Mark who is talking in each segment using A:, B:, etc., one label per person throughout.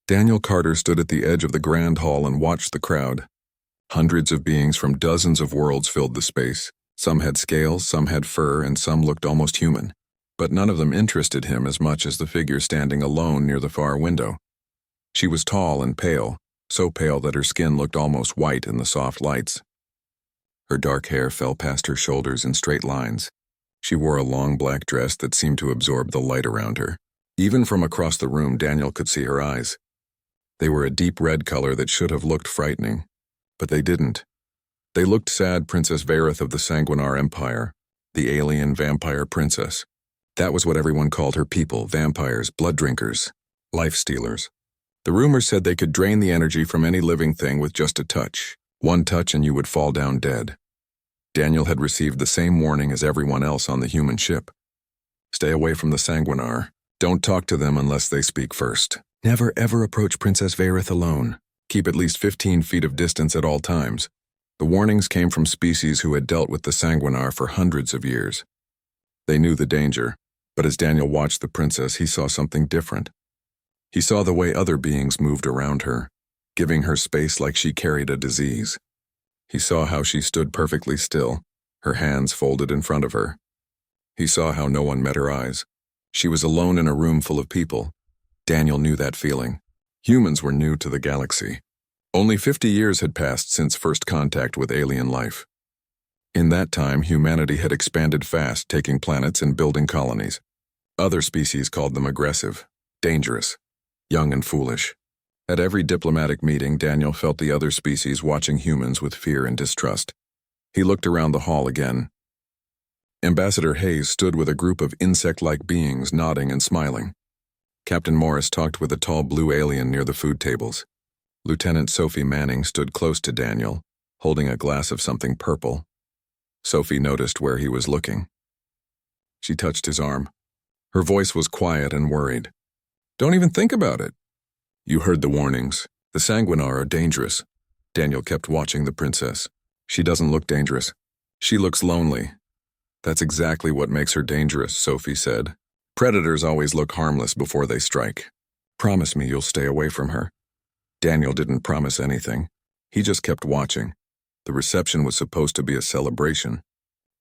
A: Daniel Carter stood at the edge of the grand hall and watched the crowd. Hundreds of beings from dozens of worlds filled the space. Some had scales, some had fur, and some looked almost human. But none of them interested him as much as the figure standing alone near the far window. She was tall and pale, so pale that her skin looked almost white in the soft lights. Her dark hair fell past her shoulders in straight lines. She wore a long black dress that seemed to absorb the light around her. Even from across the room, Daniel could see her eyes. They were a deep red color that should have looked frightening, but they didn't. They looked sad. Princess Varith of the Sanguinar Empire, the alien vampire princess. That was what everyone called her people: vampires, blood drinkers, life stealers. The rumors said they could drain the energy from any living thing with just a touch. One touch and you would fall down dead. Daniel had received the same warning as everyone else on the human ship. Stay away from the Sanguinar. Don't talk to them unless they speak first. Never ever approach Princess Varith alone. Keep at least 15 feet of distance at all times. The warnings came from species who had dealt with the Sanguinar for hundreds of years. They knew the danger, but as Daniel watched the princess, he saw something different. He saw the way other beings moved around her, giving her space like she carried a disease. He saw how she stood perfectly still, her hands folded in front of her. He saw how no one met her eyes. She was alone in a room full of people. Daniel knew that feeling. Humans were new to the galaxy. Only 50 years had passed since first contact with alien life. In that time, humanity had expanded fast, taking planets and building colonies. Other species called them aggressive, dangerous, young and foolish. At every diplomatic meeting, Daniel felt the other species watching humans with fear and distrust. He looked around the hall again. Ambassador Hayes stood with a group of insect-like beings nodding and smiling. Captain Morris talked with a tall blue alien near the food tables. Lieutenant Sophie Manning stood close to Daniel, holding a glass of something purple. Sophie noticed where he was looking. She touched his arm. Her voice was quiet and worried. "Don't even think about it." "You heard the warnings. The Sanguinar are dangerous." Daniel kept watching the princess. "She doesn't look dangerous. She looks lonely." "That's exactly what makes her dangerous," Sophie said. "Predators always look harmless before they strike. Promise me you'll stay away from her." Daniel didn't promise anything. He just kept watching. The reception was supposed to be a celebration.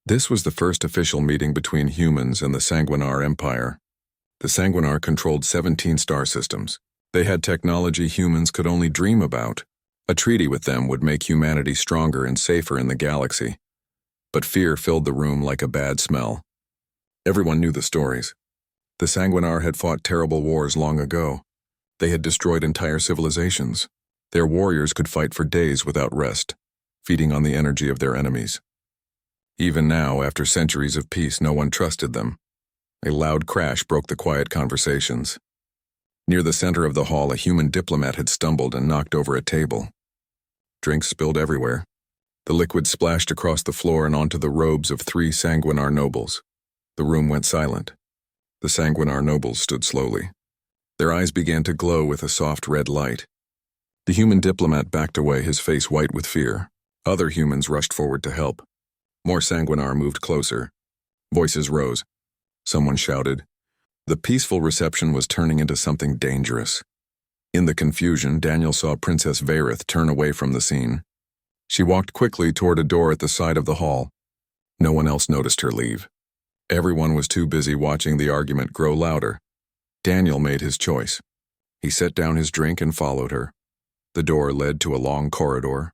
A: This was the first official meeting between humans and the Sanguinar Empire. The Sanguinar controlled 17 star systems. They had technology humans could only dream about. A treaty with them would make humanity stronger and safer in the galaxy. But fear filled the room like a bad smell. Everyone knew the stories. The Sanguinar had fought terrible wars long ago. They had destroyed entire civilizations. Their warriors could fight for days without rest, feeding on the energy of their enemies. Even now, after centuries of peace, no one trusted them. A loud crash broke the quiet conversations. Near the center of the hall, a human diplomat had stumbled and knocked over a table. Drinks spilled everywhere. The liquid splashed across the floor and onto the robes of 3 Sanguinar nobles. The room went silent. The Sanguinar nobles stood slowly. Their eyes began to glow with a soft red light. The human diplomat backed away, his face white with fear. Other humans rushed forward to help. More Sanguinar moved closer. Voices rose. Someone shouted. The peaceful reception was turning into something dangerous. In the confusion, Daniel saw Princess Varith turn away from the scene. She walked quickly toward a door at the side of the hall. No one else noticed her leave. Everyone was too busy watching the argument grow louder. Daniel made his choice. He set down his drink and followed her. The door led to a long corridor.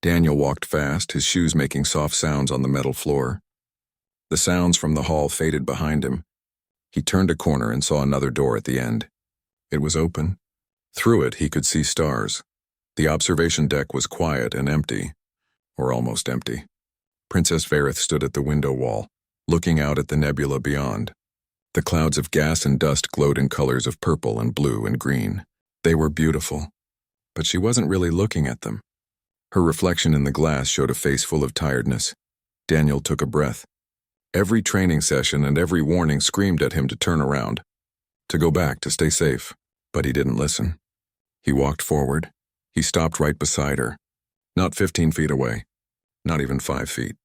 A: Daniel walked fast, his shoes making soft sounds on the metal floor. The sounds from the hall faded behind him. He turned a corner and saw another door at the end. It was open. Through it, he could see stars. The observation deck was quiet and empty, or almost empty. Princess Varith stood at the window wall, looking out at the nebula beyond. The clouds of gas and dust glowed in colors of purple and blue and green. They were beautiful, but she wasn't really looking at them. Her reflection in the glass showed a face full of tiredness. Daniel took a breath. Every training session and every warning screamed at him to turn around, to go back, to stay safe, but he didn't listen. He walked forward. He stopped right beside her, not 15 feet away, not even 5 feet,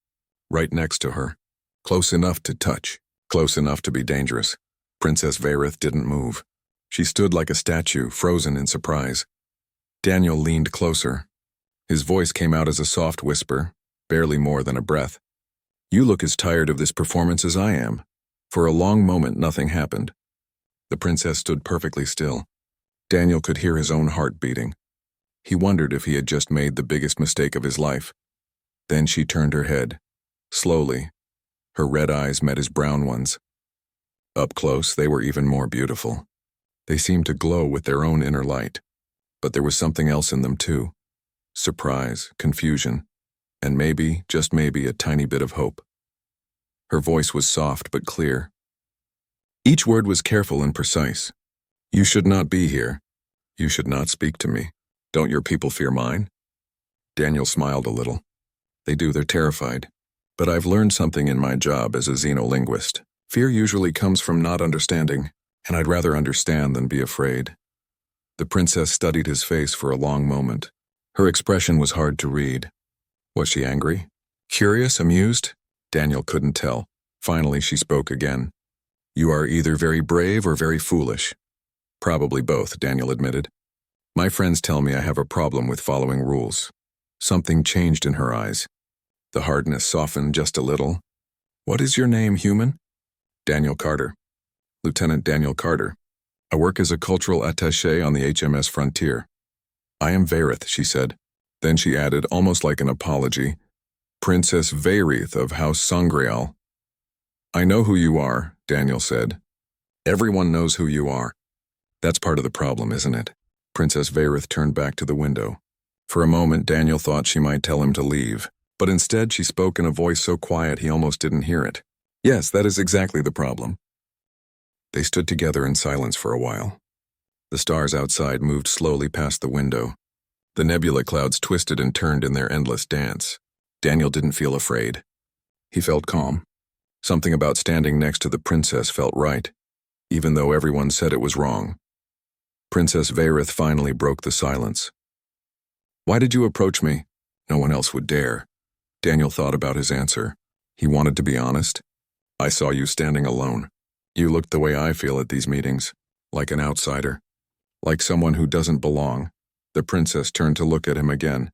A: right next to her, close enough to touch, close enough to be dangerous. Princess Varith didn't move. She stood like a statue, frozen in surprise. Daniel leaned closer. His voice came out as a soft whisper, barely more than a breath. "You look as tired of this performance as I am." For a long moment, nothing happened. The princess stood perfectly still. Daniel could hear his own heart beating. He wondered if he had just made the biggest mistake of his life. Then she turned her head. Slowly, her red eyes met his brown ones. Up close, they were even more beautiful. They seemed to glow with their own inner light. But there was something else in them too. Surprise, confusion, and maybe, just maybe, a tiny bit of hope. Her voice was soft but clear. Each word was careful and precise. "You should not be here. You should not speak to me. Don't your people fear mine?" Daniel smiled a little. "They do, they're terrified. But I've learned something in my job as a xenolinguist. Fear usually comes from not understanding, and I'd rather understand than be afraid." The princess studied his face for a long moment. Her expression was hard to read. Was she angry? Curious? Amused? Daniel couldn't tell. Finally, she spoke again. "You are either very brave or very foolish." "Probably both," Daniel admitted. "My friends tell me I have a problem with following rules." Something changed in her eyes. The hardness softened just a little. "What is your name, human?" "Daniel Carter. Lieutenant Daniel Carter. I work as a cultural attaché on the HMS Frontier." "I am Varith," she said. Then she added, almost like an apology, "Princess Varith of House Sangreal." "I know who you are," Daniel said. "Everyone knows who you are. That's part of the problem, isn't it?" Princess Varith turned back to the window. For a moment, Daniel thought she might tell him to leave, but instead she spoke in a voice so quiet he almost didn't hear it. "Yes, that is exactly the problem." They stood together in silence for a while. The stars outside moved slowly past the window. The nebula clouds twisted and turned in their endless dance. Daniel didn't feel afraid. He felt calm. Something about standing next to the princess felt right, even though everyone said it was wrong. Princess Varith finally broke the silence. "Why did you approach me?" No one else would dare. Daniel thought about his answer. He wanted to be honest. "I saw you standing alone. You looked the way I feel at these meetings, like an outsider, like someone who doesn't belong." The princess turned to look at him again.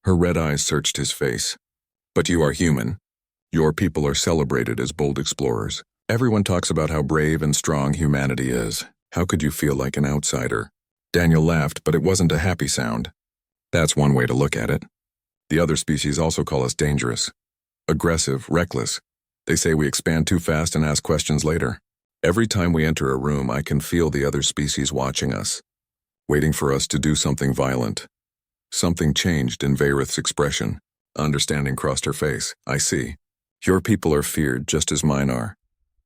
A: Her red eyes searched his face. "But you are human. Your people are celebrated as bold explorers. Everyone talks about how brave and strong humanity is. How could you feel like an outsider?" Daniel laughed, but it wasn't a happy sound. "That's one way to look at it. The other species also call us dangerous, aggressive, reckless. They say we expand too fast and ask questions later. Every time we enter a room, I can feel the other species watching us, waiting for us to do something violent." Something changed in Varith's expression. Understanding crossed her face. "I see. Your people are feared just as mine are."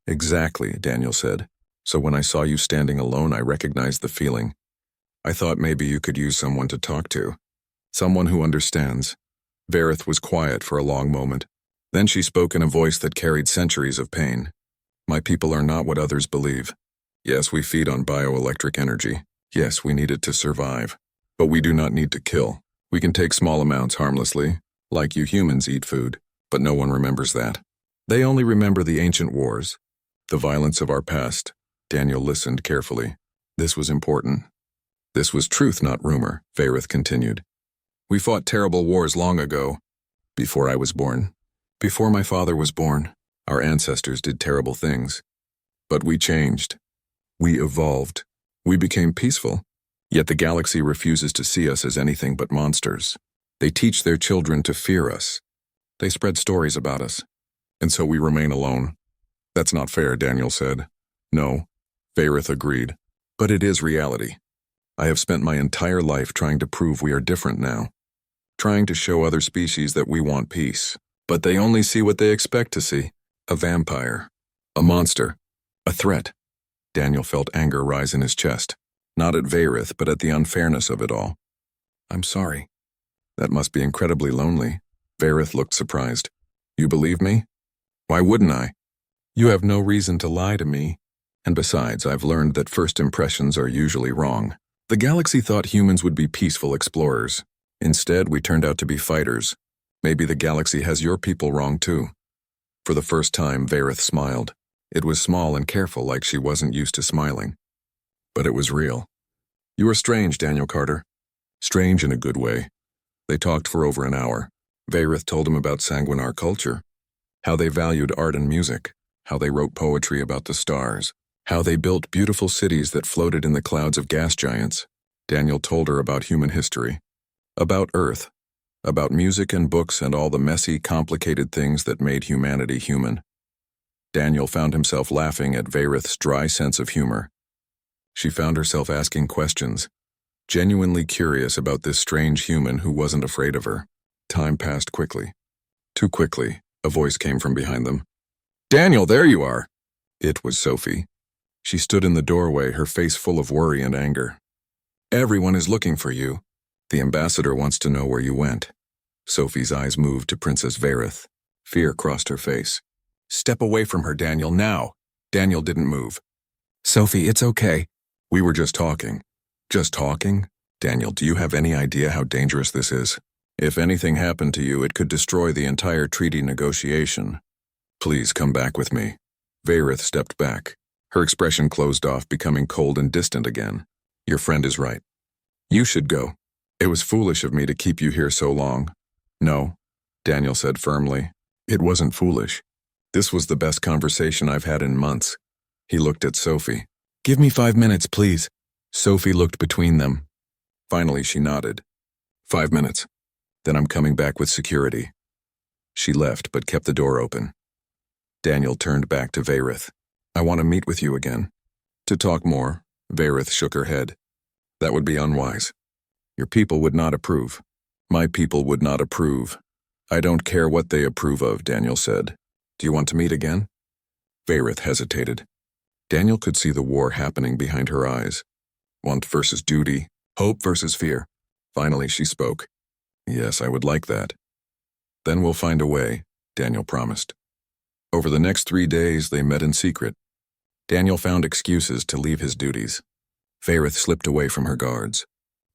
A: "Exactly," Daniel said. "So when I saw you standing alone, I recognized the feeling. I thought maybe you could use someone to talk to. Someone who understands." Varith was quiet for a long moment. Then she spoke in a voice that carried centuries of pain. "My people are not what others believe. Yes, we feed on bioelectric energy. Yes, we need it to survive. But we do not need to kill. We can take small amounts harmlessly, like you humans eat food, but no one remembers that. They only remember the ancient wars, the violence of our past." Daniel listened carefully. This was important. "This was truth, not rumor," Varith continued. "We fought terrible wars long ago, before I was born. Before my father was born, our ancestors did terrible things. But we changed. We evolved. We became peaceful. Yet the galaxy refuses to see us as anything but monsters. They teach their children to fear us. They spread stories about us. And so we remain alone." "That's not fair," Daniel said. "No," Varith agreed. "But it is reality. I have spent my entire life trying to prove we are different now. Trying to show other species that we want peace. But they only see what they expect to see. A vampire. A monster. A threat." Daniel felt anger rise in his chest. Not at Varith, but at the unfairness of it all. "I'm sorry. That must be incredibly lonely." Varith looked surprised. "You believe me?" "Why wouldn't I? You have no reason to lie to me. And besides, I've learned that first impressions are usually wrong. The galaxy thought humans would be peaceful explorers. Instead, we turned out to be fighters. Maybe the galaxy has your people wrong too." For the first time, Varith smiled. It was small and careful, like she wasn't used to smiling. But it was real. "You are strange, Daniel Carter." Strange in a good way. They talked for over an hour. Varith told him about Sanguinar culture, how they valued art and music, how they wrote poetry about the stars, how they built beautiful cities that floated in the clouds of gas giants. Daniel told her about human history, about Earth, about music and books and all the messy, complicated things that made humanity human. Daniel found himself laughing at Varith's dry sense of humor. She found herself asking questions, genuinely curious about this strange human who wasn't afraid of her. Time passed quickly. Too quickly, a voice came from behind them. "Daniel, there you are!" It was Sophie. She stood in the doorway, her face full of worry and anger. "Everyone is looking for you. The ambassador wants to know where you went." Sophie's eyes moved to Princess Varith. Fear crossed her face. "Step away from her, Daniel, now!" Daniel didn't move. "Sophie, it's okay. We were just talking." "Just talking? Daniel, do you have any idea how dangerous this is? If anything happened to you, it could destroy the entire treaty negotiation. Please come back with me." Varith stepped back. Her expression closed off, becoming cold and distant again. "Your friend is right. You should go. It was foolish of me to keep you here so long." "No," Daniel said firmly. "It wasn't foolish. This was the best conversation I've had in months." He looked at Sophie. "Give me 5 minutes, please." Sophie looked between them. Finally, she nodded. 5 minutes. Then I'm coming back with security." She left, but kept the door open. Daniel turned back to Varith. "I want to meet with you again." "To talk more?" Varith shook her head. "That would be unwise. Your people would not approve." "My people would not approve. I don't care what they approve of," Daniel said. "Do you want to meet again?" Varith hesitated. Daniel could see the war happening behind her eyes. Want versus duty, hope versus fear. Finally, she spoke. "Yes, I would like that." "Then we'll find a way," Daniel promised. Over the next 3 days, they met in secret. Daniel found excuses to leave his duties. Varith slipped away from her guards.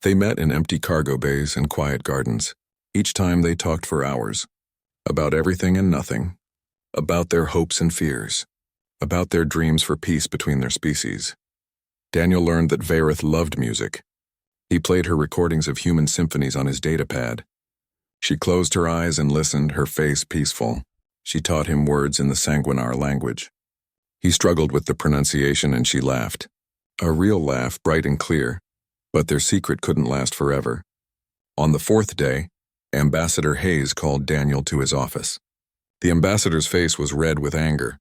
A: They met in empty cargo bays and quiet gardens. Each time they talked for hours. About everything and nothing. About their hopes and fears. About their dreams for peace between their species. Daniel learned that Varith loved music. He played her recordings of human symphonies on his datapad. She closed her eyes and listened, her face peaceful. She taught him words in the Sanguinar language. He struggled with the pronunciation and she laughed. A real laugh, bright and clear. But their secret couldn't last forever. On the 4th day, Ambassador Hayes called Daniel to his office. The ambassador's face was red with anger.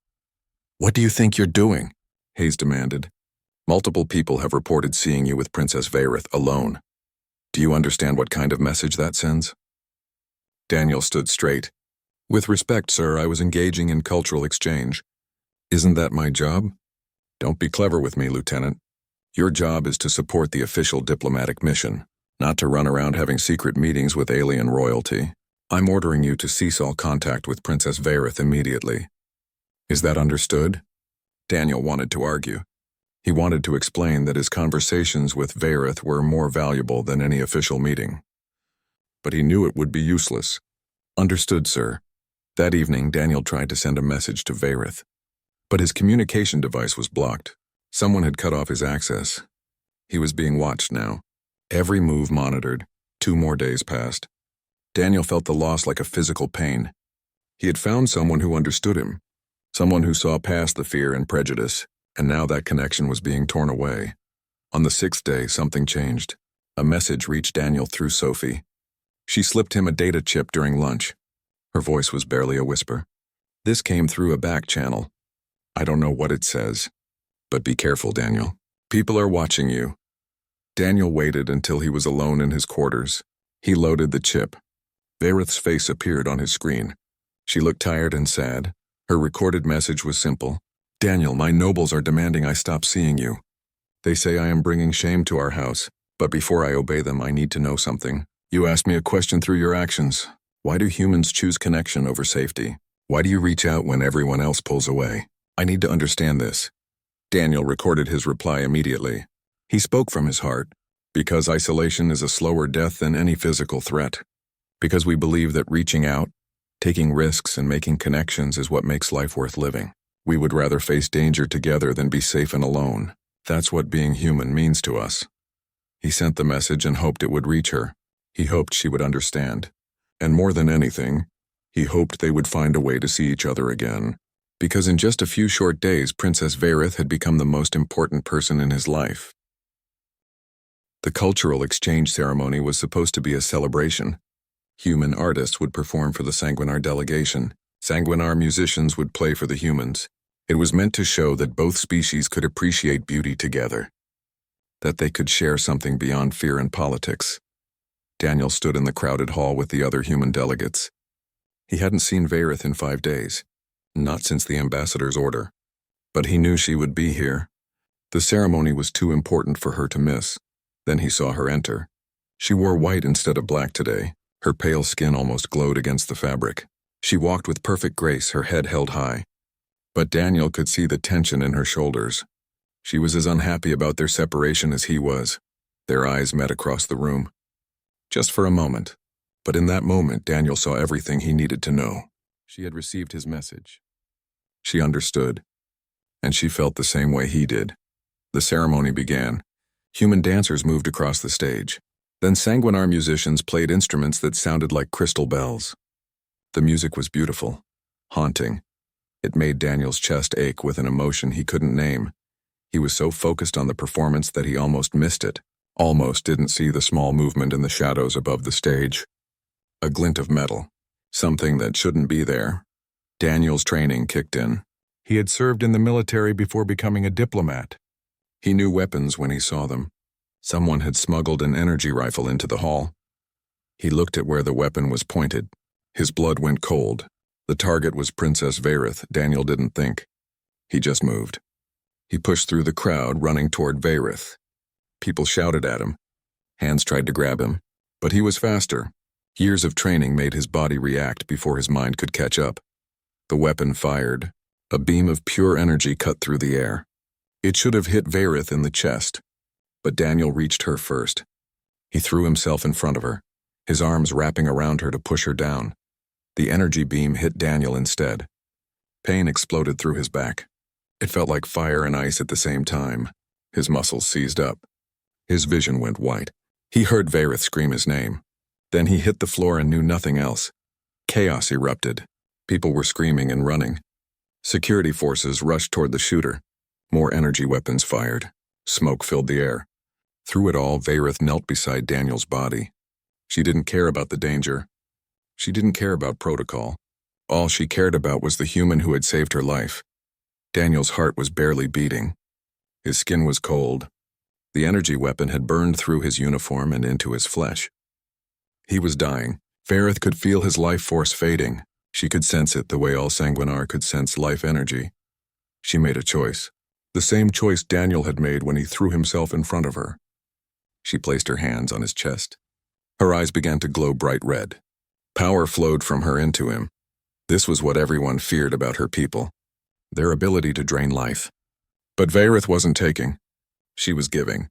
A: "What do you think you're doing?" Hayes demanded. "Multiple people have reported seeing you with Princess Varith alone. Do you understand what kind of message that sends?" Daniel stood straight. "With respect, sir, I was engaging in cultural exchange. Isn't that my job? Don't be clever with me, Lieutenant. Your job is to support the official diplomatic mission, not to run around having secret meetings with alien royalty. I'm ordering you to cease all contact with Princess Varith immediately. Is that understood?" Daniel wanted to argue. He wanted to explain that his conversations with Varith were more valuable than any official meeting. But he knew it would be useless. "Understood, sir." That evening, Daniel tried to send a message to Varith. But his communication device was blocked. Someone had cut off his access. He was being watched now. Every move monitored. 2 more days passed. Daniel felt the loss like a physical pain. He had found someone who understood him. Someone who saw past the fear and prejudice. And now that connection was being torn away. On the 6th day, something changed. A message reached Daniel through Sophie. She slipped him a data chip during lunch. Her voice was barely a whisper. This came through a back channel. "I don't know what it says. But be careful, Daniel. People are watching you." Daniel waited until he was alone in his quarters. He loaded the chip. Varith's face appeared on his screen. She looked tired and sad. Her recorded message was simple. "Daniel, my nobles are demanding I stop seeing you. They say I am bringing shame to our house, but before I obey them, I need to know something. You asked me a question through your actions. Why do humans choose connection over safety? Why do you reach out when everyone else pulls away? I need to understand this." Daniel recorded his reply immediately. He spoke from his heart. "Because isolation is a slower death than any physical threat. Because we believe that reaching out, taking risks, and making connections is what makes life worth living. We would rather face danger together than be safe and alone. That's what being human means to us. He sent the message and hoped it would reach her. He hoped she would understand. And more than anything, he hoped they would find a way to see each other again. Because in just a few short days, Princess Varith had become the most important person in his life. The cultural exchange ceremony was supposed to be a celebration. Human artists would perform for the Sanguinar delegation. Sanguinar musicians would play for the humans. It was meant to show that both species could appreciate beauty together, that they could share something beyond fear and politics. Daniel stood in the crowded hall with the other human delegates. He hadn't seen Varith in 5 days, not since the ambassador's order. But he knew she would be here. The ceremony was too important for her to miss. Then he saw her enter. She wore white instead of black today. Her pale skin almost glowed against the fabric. She walked with perfect grace, her head held high. But Daniel could see the tension in her shoulders. She was as unhappy about their separation as he was. Their eyes met across the room. Just for a moment. But in that moment, Daniel saw everything he needed to know. She had received his message. She understood. And she felt the same way he did. The ceremony began. Human dancers moved across the stage. Then Sanguinar musicians played instruments that sounded like crystal bells. The music was beautiful, haunting. It made Daniel's chest ache with an emotion he couldn't name. He was so focused on the performance that he almost missed it, almost didn't see the small movement in the shadows above the stage. A glint of metal, something that shouldn't be there. Daniel's training kicked in. He had served in the military before becoming a diplomat. He knew weapons when he saw them. Someone had smuggled an energy rifle into the hall. He looked at where the weapon was pointed. His blood went cold. The target was Princess Varith. Daniel didn't think. He just moved. He pushed through the crowd, running toward Varith. People shouted at him. Hands tried to grab him. But he was faster. Years of training made his body react before his mind could catch up. The weapon fired. A beam of pure energy cut through the air. It should have hit Varith in the chest. But Daniel reached her first. He threw himself in front of her, his arms wrapping around her to push her down. The energy beam hit Daniel instead. Pain exploded through his back. It felt like fire and ice at the same time. His muscles seized up. His vision went white. He heard Varith scream his name. Then he hit the floor and knew nothing else. Chaos erupted. People were screaming and running. Security forces rushed toward the shooter. More energy weapons fired. Smoke filled the air. Through it all, Varith knelt beside Daniel's body. She didn't care about the danger. She didn't care about protocol. All she cared about was the human who had saved her life. Daniel's heart was barely beating. His skin was cold. The energy weapon had burned through his uniform and into his flesh. He was dying. Varith could feel his life force fading. She could sense it the way all Sanguinar could sense life energy. She made a choice. The same choice Daniel had made when he threw himself in front of her. She placed her hands on his chest. Her eyes began to glow bright red. Power flowed from her into him. This was what everyone feared about her people. Their ability to drain life. But Varith wasn't taking. She was giving.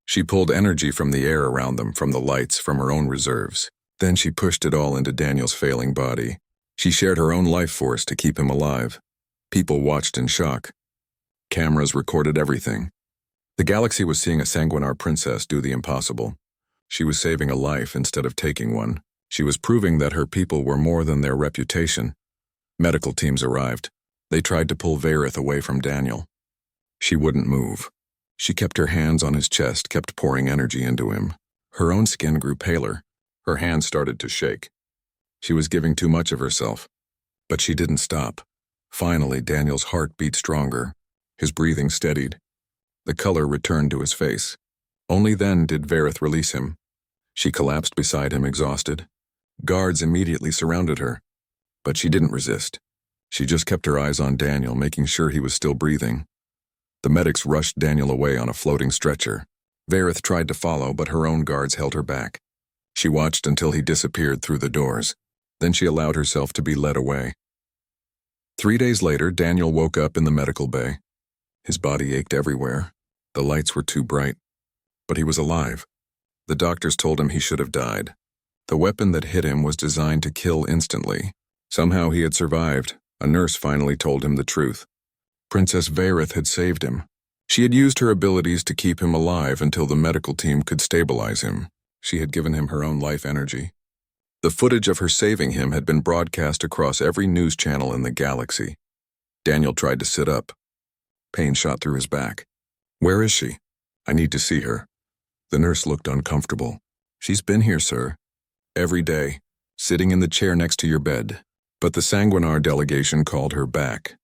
A: She pulled energy from the air around them, from the lights, from her own reserves. Then she pushed it all into Daniel's failing body. She shared her own life force to keep him alive. People watched in shock. Cameras recorded everything. The galaxy was seeing a Sanguinar princess do the impossible. She was saving a life instead of taking one. She was proving that her people were more than their reputation. Medical teams arrived. They tried to pull Varith away from Daniel. She wouldn't move. She kept her hands on his chest, kept pouring energy into him. Her own skin grew paler. Her hands started to shake. She was giving too much of herself. But she didn't stop. Finally, Daniel's heart beat stronger. His breathing steadied. The color returned to his face. Only then did Varith release him. She collapsed beside him, exhausted. Guards immediately surrounded her. But she didn't resist. She just kept her eyes on Daniel, making sure he was still breathing. The medics rushed Daniel away on a floating stretcher. Varith tried to follow, but her own guards held her back. She watched until he disappeared through the doors. Then she allowed herself to be led away. 3 days later, Daniel woke up in the medical bay. His body ached everywhere. The lights were too bright. But he was alive. The doctors told him he should have died. The weapon that hit him was designed to kill instantly. Somehow he had survived. A nurse finally told him the truth. Princess Varith had saved him. She had used her abilities to keep him alive until the medical team could stabilize him. She had given him her own life energy. The footage of her saving him had been broadcast across every news channel in the galaxy. Daniel tried to sit up. Pain shot through his back. "Where is she? I need to see her." The nurse looked uncomfortable. "She's been here, sir. Every day, sitting in the chair next to your bed." But the Sanguinar delegation called her back.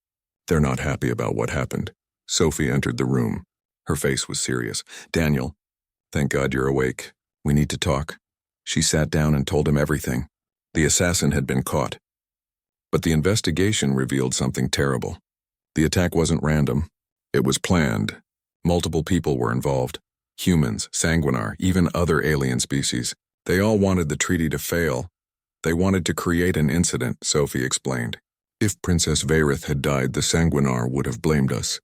A: "They're not happy about what happened." Sophie entered the room. Her face was serious. "Daniel, thank God you're awake. We need to talk." She sat down and told him everything. The assassin had been caught. But the investigation revealed something terrible. The attack wasn't random. It was planned. Multiple people were involved. Humans, Sanguinar, even other alien species. They all wanted the treaty to fail. They wanted to create an incident, Sophie explained. If Princess Varith had died, the Sanguinar would have blamed us.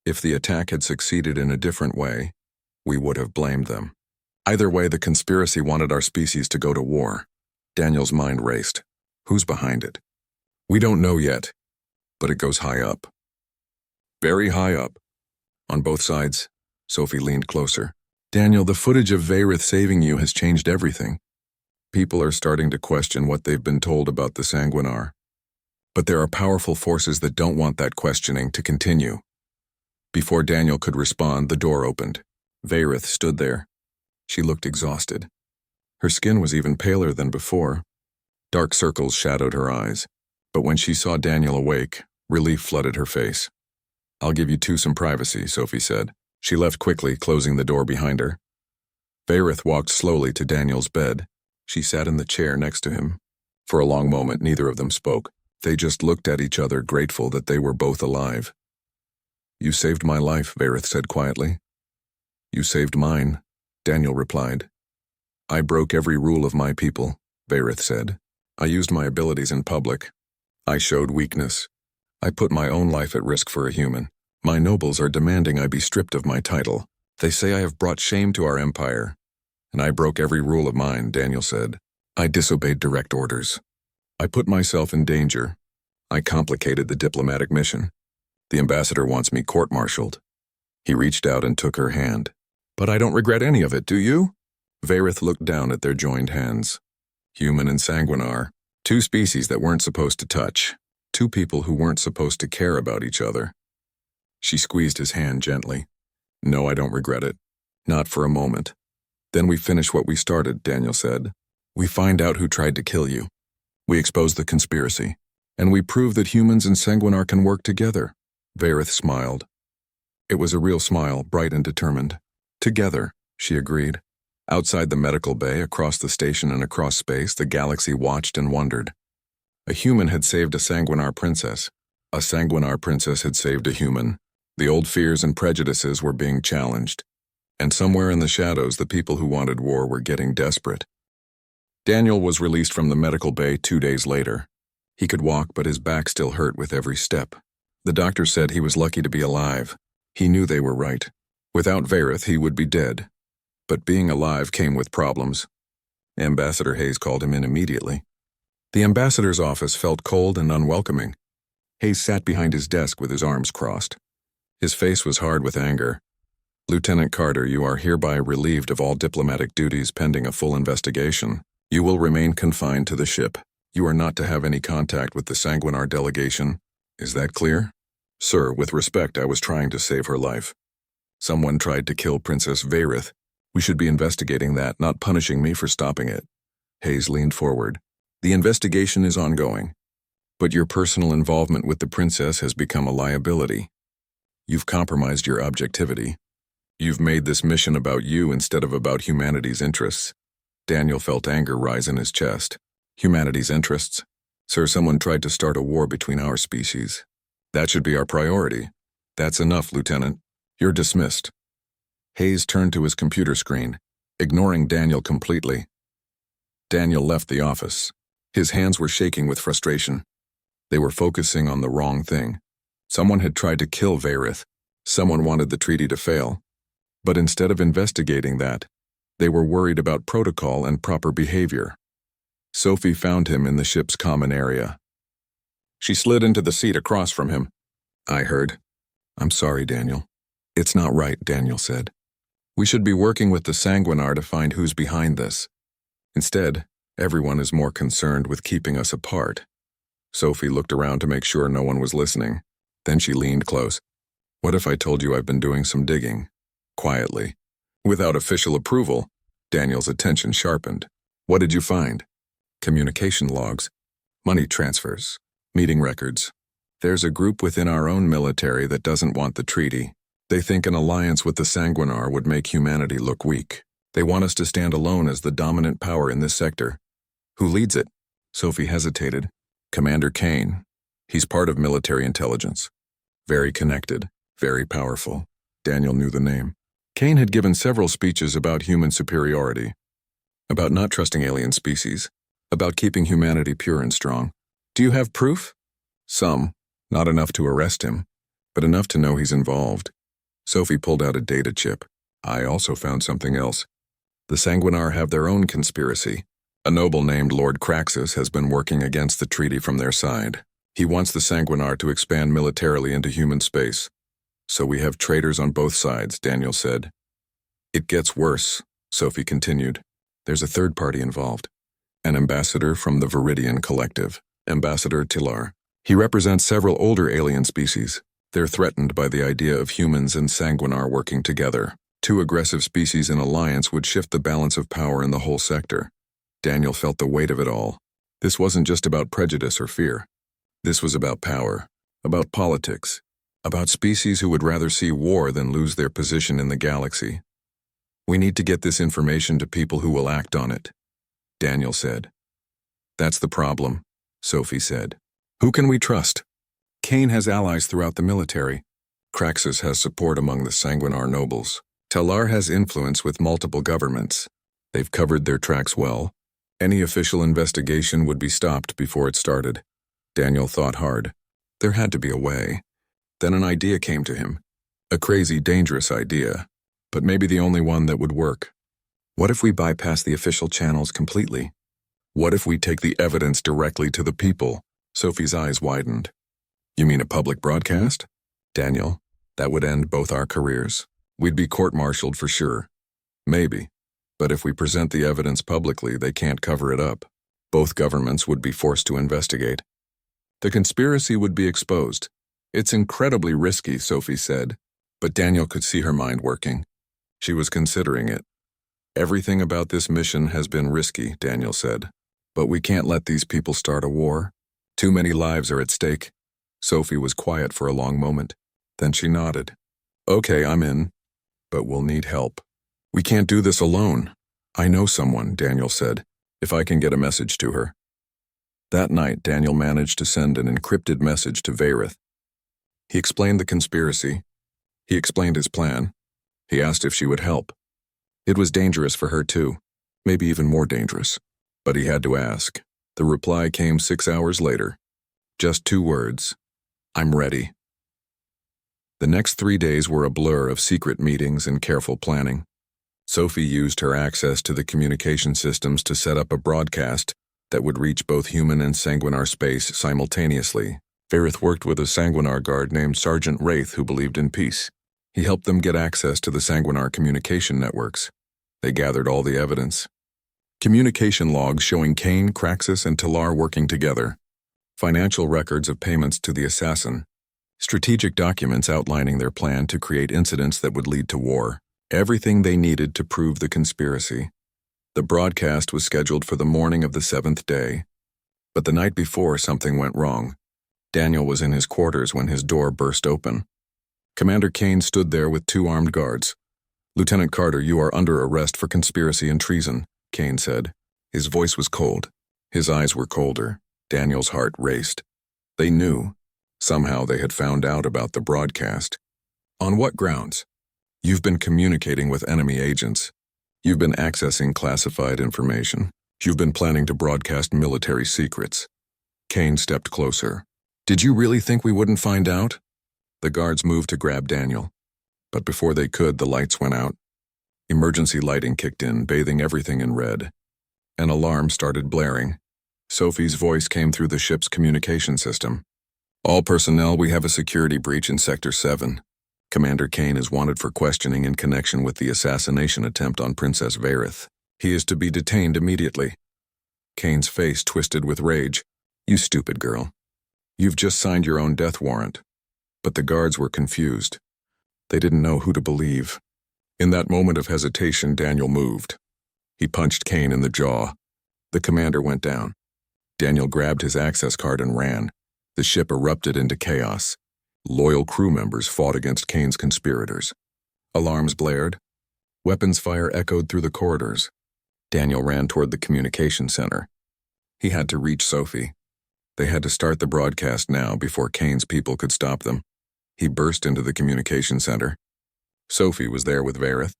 A: If the attack had succeeded in a different way, we would have blamed them. Either way, the conspiracy wanted our species to go to war. Daniel's mind raced. Who's behind it? We don't know yet, but it goes high up. Very high up. On both sides, Sophie leaned closer. "Daniel, the footage of Varith saving you has changed everything. People are starting to question what they've been told about the Sanguinar. But there are powerful forces that don't want that questioning to continue." Before Daniel could respond, the door opened. Varith stood there. She looked exhausted. Her skin was even paler than before. Dark circles shadowed her eyes. But when she saw Daniel awake, relief flooded her face. "I'll give you two some privacy," Sophie said. She left quickly, closing the door behind her. Varith walked slowly to Daniel's bed. She sat in the chair next to him. For a long moment, neither of them spoke. They just looked at each other, grateful that they were both alive. "You saved my life," Varith said quietly. "You saved mine," Daniel replied. "I broke every rule of my people," Varith said. "I used my abilities in public. I showed weakness. I put my own life at risk for a human. My nobles are demanding I be stripped of my title. They say I have brought shame to our empire. And I broke every rule of mine," Daniel said. "I disobeyed direct orders. I put myself in danger. I complicated the diplomatic mission. The ambassador wants me court-martialed." He reached out and took her hand. "But I don't regret any of it, do you?" Varith looked down at their joined hands. Human and Sanguinar, two species that weren't supposed to touch, two people who weren't supposed to care about each other. She squeezed his hand gently. "No, I don't regret it. Not for a moment." "Then we finish what we started," Daniel said. "We find out who tried to kill you. We expose the conspiracy. And we prove that humans and Sanguinar can work together." Varith smiled. It was a real smile, bright and determined. "Together," she agreed. Outside the medical bay, across the station and across space, the galaxy watched and wondered. A human had saved a Sanguinar princess. A Sanguinar princess had saved a human. The old fears and prejudices were being challenged. And somewhere in the shadows, the people who wanted war were getting desperate. Daniel was released from the medical bay 2 days later. He could walk, but his back still hurt with every step. The doctor said he was lucky to be alive. He knew they were right. Without Varith, he would be dead. But being alive came with problems. Ambassador Hayes called him in immediately. The ambassador's office felt cold and unwelcoming. Hayes sat behind his desk with his arms crossed. His face was hard with anger. "Lieutenant Carter, you are hereby relieved of all diplomatic duties pending a full investigation. You will remain confined to the ship. You are not to have any contact with the Sanguinar delegation. Is that clear?" "Sir, with respect, I was trying to save her life. Someone tried to kill Princess Varith. We should be investigating that, not punishing me for stopping it." Hayes leaned forward. "The investigation is ongoing, but your personal involvement with the princess has become a liability. You've compromised your objectivity. You've made this mission about you instead of about humanity's interests." Daniel felt anger rise in his chest. "Humanity's interests? Sir, someone tried to start a war between our species. That should be our priority." "That's enough, Lieutenant. You're dismissed." Hayes turned to his computer screen, ignoring Daniel completely. Daniel left the office. His hands were shaking with frustration. They were focusing on the wrong thing. Someone had tried to kill Varith. Someone wanted the treaty to fail. But instead of investigating that, they were worried about protocol and proper behavior. Sophie found him in the ship's common area. She slid into the seat across from him. "I heard. I'm sorry, Daniel." It's not right, Daniel said. We should be working with the Sanguinar to find who's behind this. Instead, everyone is more concerned with keeping us apart. Sophie looked around to make sure no one was listening. Then she leaned close. What if I told you I've been doing some digging? Quietly. Without official approval, Daniel's attention sharpened. What did you find? Communication logs, money transfers, meeting records. There's a group within our own military that doesn't want the treaty. They think an alliance with the Sanguinar would make humanity look weak. They want us to stand alone as the dominant power in this sector. Who leads it? Sophie hesitated. Commander Kane. He's part of military intelligence. Very connected, very powerful. Daniel knew the name. Kane had given several speeches about human superiority, about not trusting alien species, about keeping humanity pure and strong. Do you have proof? Some. Not enough to arrest him, but enough to know he's involved. Sophie pulled out a data chip. I also found something else. The Sanguinar have their own conspiracy. A noble named Lord Craxus has been working against the treaty from their side. He wants the Sanguinar to expand militarily into human space. So we have traitors on both sides, Daniel said. It gets worse, Sophie continued. There's a third party involved. An ambassador from the Viridian Collective, Ambassador Tilar. He represents several older alien species. They're threatened by the idea of humans and Sanguinar working together. Two aggressive species in alliance would shift the balance of power in the whole sector. Daniel felt the weight of it all. This wasn't just about prejudice or fear. This was about power, about politics, about species who would rather see war than lose their position in the galaxy. We need to get this information to people who will act on it, Daniel said. That's the problem, Sophie said. Who can we trust? Kane has allies throughout the military. Craxus has support among the Sanguinar nobles. Talar has influence with multiple governments. They've covered their tracks well. Any official investigation would be stopped before it started. Daniel thought hard. There had to be a way. Then an idea came to him. A crazy, dangerous idea, but maybe the only one that would work. What if we bypass the official channels completely? What if we take the evidence directly to the people? Sophie's eyes widened. You mean a public broadcast? Daniel, that would end both our careers. We'd be court-martialed for sure. Maybe. But if we present the evidence publicly, they can't cover it up. Both governments would be forced to investigate. The conspiracy would be exposed. It's incredibly risky, Sophie said, but Daniel could see her mind working. She was considering it. Everything about this mission has been risky, Daniel said. But we can't let these people start a war. Too many lives are at stake. Sophie was quiet for a long moment. Then she nodded. Okay, I'm in. But we'll need help. We can't do this alone. I know someone, Daniel said, if I can get a message to her. That night, Daniel managed to send an encrypted message to Varith. He explained the conspiracy. He explained his plan. He asked if she would help. It was dangerous for her too, maybe even more dangerous. But he had to ask. The reply came 6 hours later. Just 2 words. I'm ready. The next 3 days were a blur of secret meetings and careful planning. Sophie used her access to the communication systems to set up a broadcast that would reach both human and Sanguinar space simultaneously. Varith worked with a Sanguinar guard named Sergeant Wraith who believed in peace. He helped them get access to the Sanguinar communication networks. They gathered all the evidence. Communication logs showing Kane, Craxus, and Talar working together. Financial records of payments to the assassin. Strategic documents outlining their plan to create incidents that would lead to war. Everything they needed to prove the conspiracy. The broadcast was scheduled for the morning of the 7th day. But the night before, something went wrong. Daniel was in his quarters when his door burst open. Commander Kane stood there with 2 armed guards. Lieutenant Carter, you are under arrest for conspiracy and treason, Kane said. His voice was cold. His eyes were colder. Daniel's heart raced. They knew. Somehow they had found out about the broadcast. On what grounds? You've been communicating with enemy agents. You've been accessing classified information. You've been planning to broadcast military secrets. Kane stepped closer. Did you really think we wouldn't find out? The guards moved to grab Daniel. But before they could, the lights went out. Emergency lighting kicked in, bathing everything in red. An alarm started blaring. Sophie's voice came through the ship's communication system. All personnel, we have a security breach in Sector 7. Commander Kane is wanted for questioning in connection with the assassination attempt on Princess Varith. He is to be detained immediately. Kane's face twisted with rage. You stupid girl. You've just signed your own death warrant. But the guards were confused. They didn't know who to believe. In that moment of hesitation, Daniel moved. He punched Kane in the jaw. The commander went down. Daniel grabbed his access card and ran. The ship erupted into chaos. Loyal crew members fought against Kane's conspirators. Alarms blared. Weapons fire echoed through the corridors. Daniel ran toward the communication center. He had to reach Sophie. They had to start the broadcast now before Kane's people could stop them. He burst into the communication center. Sophie was there with Varith.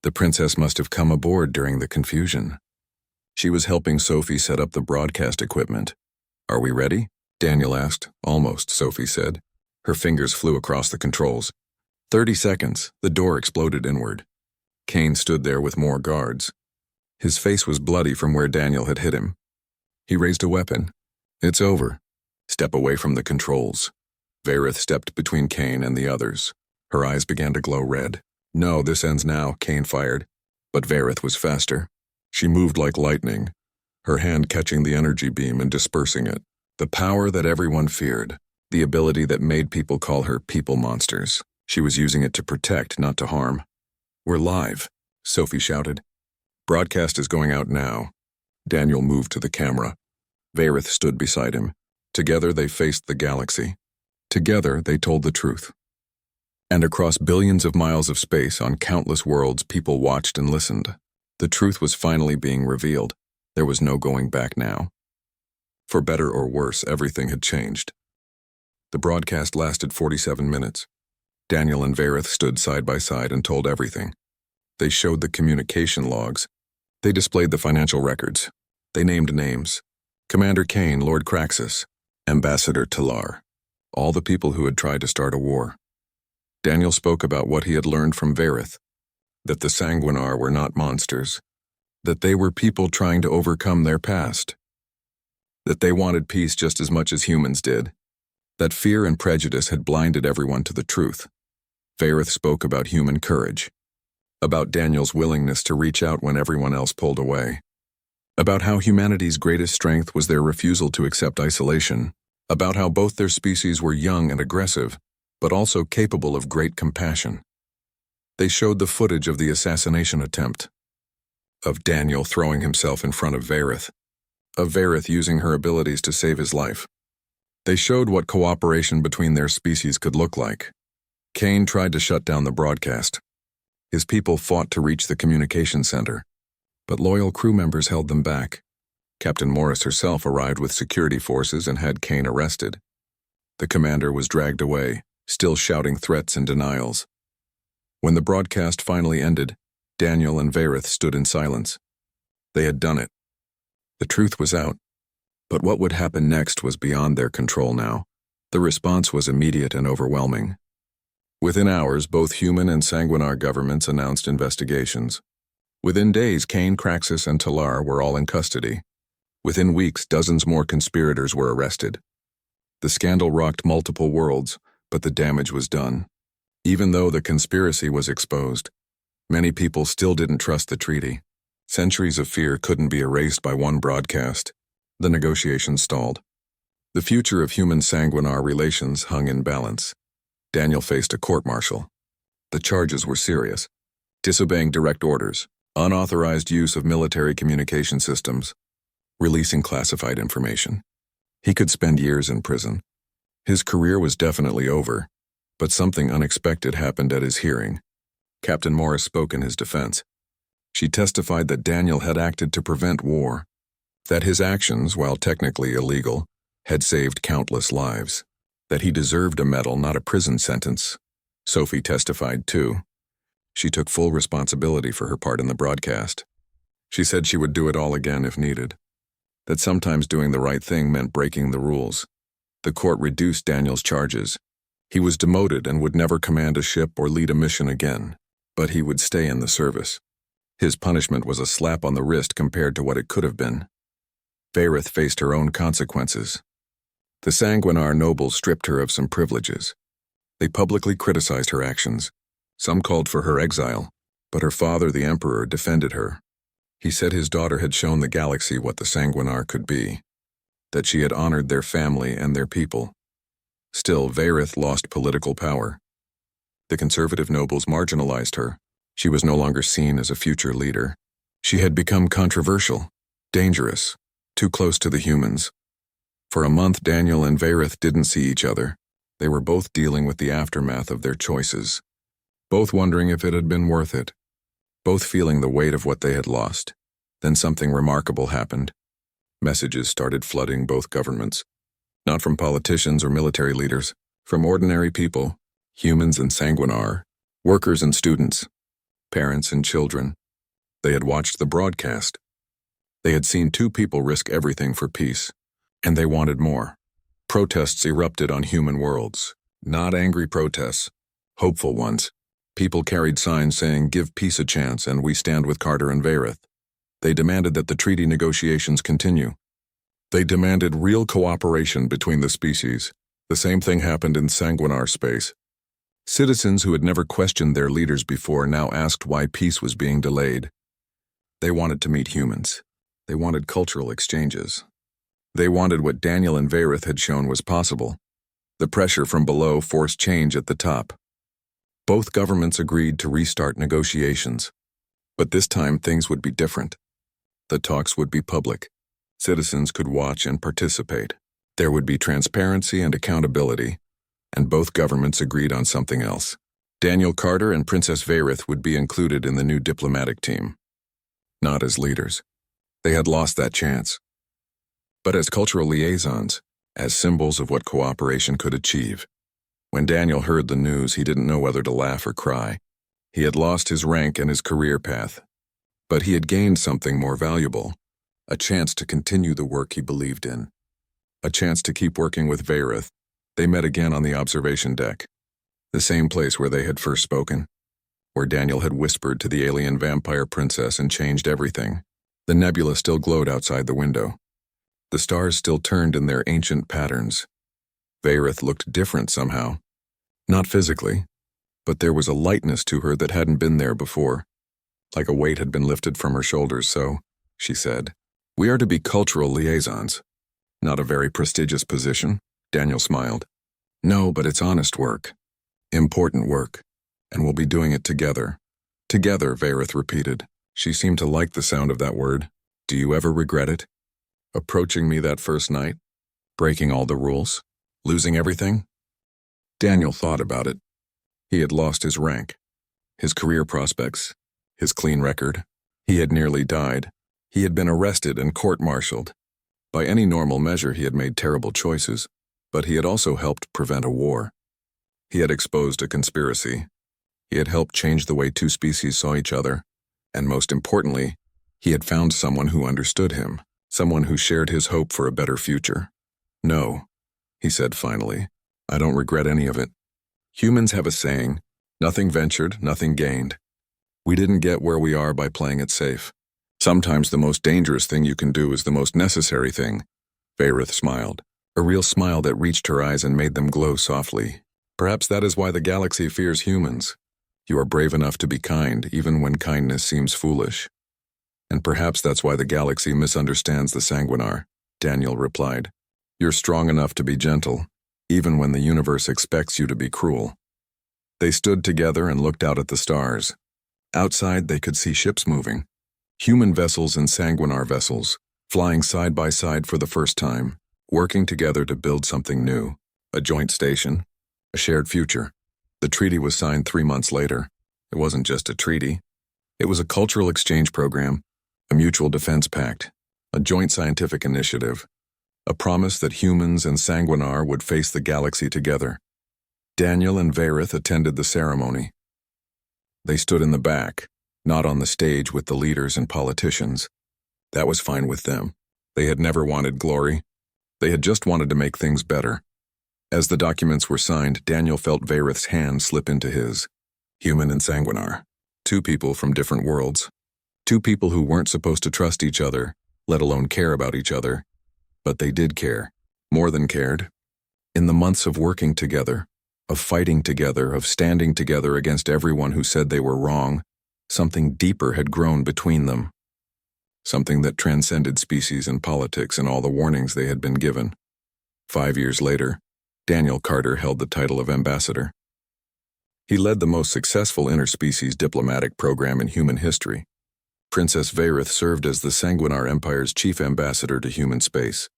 A: The princess must have come aboard during the confusion. She was helping Sophie set up the broadcast equipment. Are we ready? Daniel asked. Almost, Sophie said. Her fingers flew across the controls. 30 seconds. The door exploded inward. Kane stood there with more guards. His face was bloody from where Daniel had hit him. He raised a weapon. It's over. Step away from the controls. Varith stepped between Kane and the others. Her eyes began to glow red. No, this ends now, Kane fired. But Varith was faster. She moved like lightning, her hand catching the energy beam and dispersing it. The power that everyone feared, the ability that made people call her people monsters. She was using it to protect, not to harm. We're live, Sophie shouted. Broadcast is going out now. Daniel moved to the camera. Varith stood beside him. Together they faced the galaxy. Together they told the truth. And across billions of miles of space on countless worlds, people watched and listened. The truth was finally being revealed. There was no going back now. For better or worse, everything had changed. The broadcast lasted 47 minutes. Daniel and Varith stood side by side and told everything. They showed the communication logs. They displayed the financial records. They named names. Commander Kane, Lord Craxus, Ambassador Talar. All the people who had tried to start a war. Daniel spoke about what he had learned from Varith, that the Sanguinar were not monsters, that they were people trying to overcome their past, that they wanted peace just as much as humans did, that fear and prejudice had blinded everyone to the truth. Varith spoke about human courage, about Daniel's willingness to reach out when everyone else pulled away, about how humanity's greatest strength was their refusal to accept isolation, about how both their species were young and aggressive, but also capable of great compassion. They showed the footage of the assassination attempt, of Daniel throwing himself in front of Varith, of Varith using her abilities to save his life. They showed what cooperation between their species could look like. Kane tried to shut down the broadcast. His people fought to reach the communication center, but loyal crew members held them back. Captain Morris herself arrived with security forces and had Kane arrested. The commander was dragged away, still shouting threats and denials. When the broadcast finally ended, Daniel and Varith stood in silence. They had done it. The truth was out. But what would happen next was beyond their control now. The response was immediate and overwhelming. Within hours, both human and Sanguinar governments announced investigations. Within days, Kane, Craxus, and Talar were all in custody. Within weeks, dozens more conspirators were arrested. The scandal rocked multiple worlds, but the damage was done. Even though the conspiracy was exposed, many people still didn't trust the treaty. Centuries of fear couldn't be erased by one broadcast. The negotiations stalled. The future of human-Sanguinar relations hung in balance. Daniel faced a court-martial. The charges were serious. Disobeying direct orders, unauthorized use of military communication systems, releasing classified information. He could spend years in prison. His career was definitely over, but something unexpected happened at his hearing. Captain Morris spoke in his defense. She testified that Daniel had acted to prevent war, that his actions, while technically illegal, had saved countless lives, that he deserved a medal, not a prison sentence. Sophie testified too. She took full responsibility for her part in the broadcast. She said she would do it all again if needed, that sometimes doing the right thing meant breaking the rules. The court reduced Daniel's charges. He was demoted and would never command a ship or lead a mission again, but he would stay in the service. His punishment was a slap on the wrist compared to what it could have been. Varith faced her own consequences. The Sanguinar nobles stripped her of some privileges. They publicly criticized her actions. Some called for her exile, but her father, the Emperor, defended her. He said his daughter had shown the galaxy what the Sanguinar could be, that she had honored their family and their people. Still, Varith lost political power. The conservative nobles marginalized her. She was no longer seen as a future leader. She had become controversial, dangerous, too close to the humans. For a month, Daniel and Varith didn't see each other. They were both dealing with the aftermath of their choices, both wondering if it had been worth it, both feeling the weight of what they had lost. Then something remarkable happened. Messages started flooding both governments, not from politicians or military leaders, from ordinary people, humans and Sanguinar, workers and students, parents and children. They had watched the broadcast. They had seen two people risk everything for peace, and they wanted more. Protests erupted on human worlds, not angry protests, hopeful ones. People carried signs saying, "Give peace a chance, and we stand with Carter and Varith." They demanded that the treaty negotiations continue. They demanded real cooperation between the species. The same thing happened in Sanguinar space. Citizens who had never questioned their leaders before now asked why peace was being delayed. They wanted to meet humans. They wanted cultural exchanges. They wanted what Daniel and Varith had shown was possible. The pressure from below forced change at the top. Both governments agreed to restart negotiations. But this time things would be different. The talks would be public. Citizens could watch and participate. There would be transparency and accountability, and both governments agreed on something else. Daniel Carter and Princess Varith would be included in the new diplomatic team. Not as leaders. They had lost that chance. But as cultural liaisons, as symbols of what cooperation could achieve. When Daniel heard the news, he didn't know whether to laugh or cry. He had lost his rank and his career path. But he had gained something more valuable, a chance to continue the work he believed in. A chance to keep working with Varith. They met again on the observation deck. The same place where they had first spoken, where Daniel had whispered to the alien vampire princess and changed everything. The nebula still glowed outside the window. The stars still turned in their ancient patterns. Varith looked different somehow. Not physically, but there was a lightness to her that hadn't been there before. Like a weight had been lifted from her shoulders. "So," she said, "we are to be cultural liaisons." "Not a very prestigious position," Daniel smiled. "No, but it's honest work. Important work. And we'll be doing it together." "Together," Varith repeated. She seemed to like the sound of that word. "Do you ever regret it? Approaching me that first night? Breaking all the rules? Losing everything?" Daniel thought about it. He had lost his rank, his career prospects, his clean record. He had nearly died. He had been arrested and court-martialed. By any normal measure, he had made terrible choices, but he had also helped prevent a war. He had exposed a conspiracy. He had helped change the way two species saw each other, and most importantly, he had found someone who understood him, someone who shared his hope for a better future. "No," he said finally, "I don't regret any of it. Humans have a saying, nothing ventured, nothing gained. We didn't get where we are by playing it safe. Sometimes the most dangerous thing you can do is the most necessary thing." Varith smiled, a real smile that reached her eyes and made them glow softly. "Perhaps that is why the galaxy fears humans. You are brave enough to be kind, even when kindness seems foolish. And perhaps that's why the galaxy misunderstands the Sanguinar," Daniel replied. "You're strong enough to be gentle, even when the universe expects you to be cruel." They stood together and looked out at the stars. Outside, they could see ships moving. Human vessels and Sanguinar vessels, flying side by side for the first time, working together to build something new, a joint station, a shared future. The treaty was signed 3 months later. It wasn't just a treaty. It was a cultural exchange program, a mutual defense pact, a joint scientific initiative, a promise that humans and Sanguinar would face the galaxy together. Daniel and Varith attended the ceremony. They stood in the back, not on the stage with the leaders and politicians. That was fine with them. They had never wanted glory. They had just wanted to make things better. As the documents were signed, Daniel felt Varith's hand slip into his. Human and Sanguinar. Two people from different worlds. Two people who weren't supposed to trust each other, let alone care about each other. But they did care. More than cared. In the months of working together, of fighting together, of standing together against everyone who said they were wrong. Something deeper had grown between them. Something that transcended species and politics and all the warnings they had been given. 5 years later, Daniel Carter held the title of ambassador. He led the most successful interspecies diplomatic program in human history. Princess Varith served as the Sanguinar Empire's chief ambassador to human space.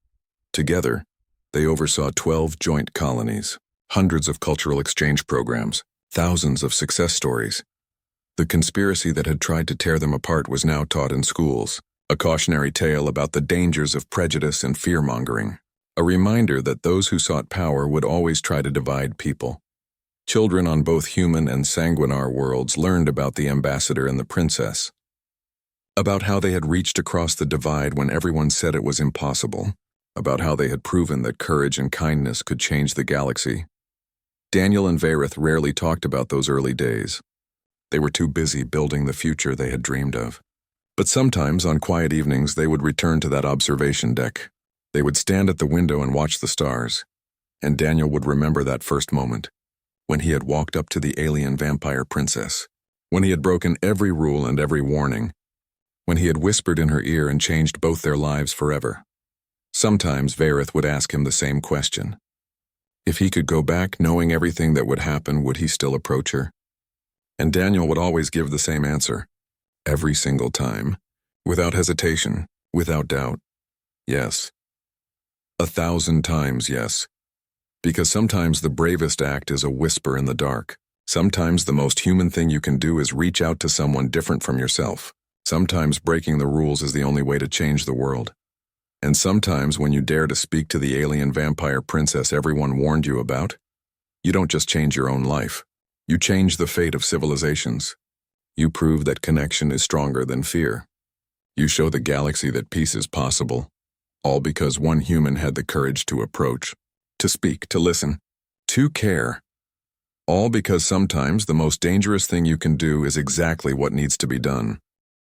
A: Together, they oversaw 12 joint colonies, hundreds of cultural exchange programs, thousands of success stories. The conspiracy that had tried to tear them apart was now taught in schools, a cautionary tale about the dangers of prejudice and fear-mongering, a reminder that those who sought power would always try to divide people. Children on both human and sanguinar worlds learned about the ambassador and the princess, about how they had reached across the divide when everyone said it was impossible, about how they had proven that courage and kindness could change the galaxy. Daniel and Varith rarely talked about those early days. They were too busy building the future they had dreamed of. But sometimes, on quiet evenings, they would return to that observation deck. They would stand at the window and watch the stars. And Daniel would remember that first moment, when he had walked up to the alien vampire princess, when he had broken every rule and every warning, when he had whispered in her ear and changed both their lives forever. Sometimes Varith would ask him the same question. If he could go back knowing everything that would happen, would he still approach her? And Daniel would always give the same answer, every single time, without hesitation, without doubt. Yes. 1,000 times yes. Because sometimes the bravest act is a whisper in the dark. Sometimes the most human thing you can do is reach out to someone different from yourself. Sometimes breaking the rules is the only way to change the world. And sometimes when you dare to speak to the alien vampire princess everyone warned you about, you don't just change your own life. You change the fate of civilizations. You prove that connection is stronger than fear. You show the galaxy that peace is possible, all because one human had the courage to approach, to speak, to listen, to care. All because sometimes the most dangerous thing you can do is exactly what needs to be done.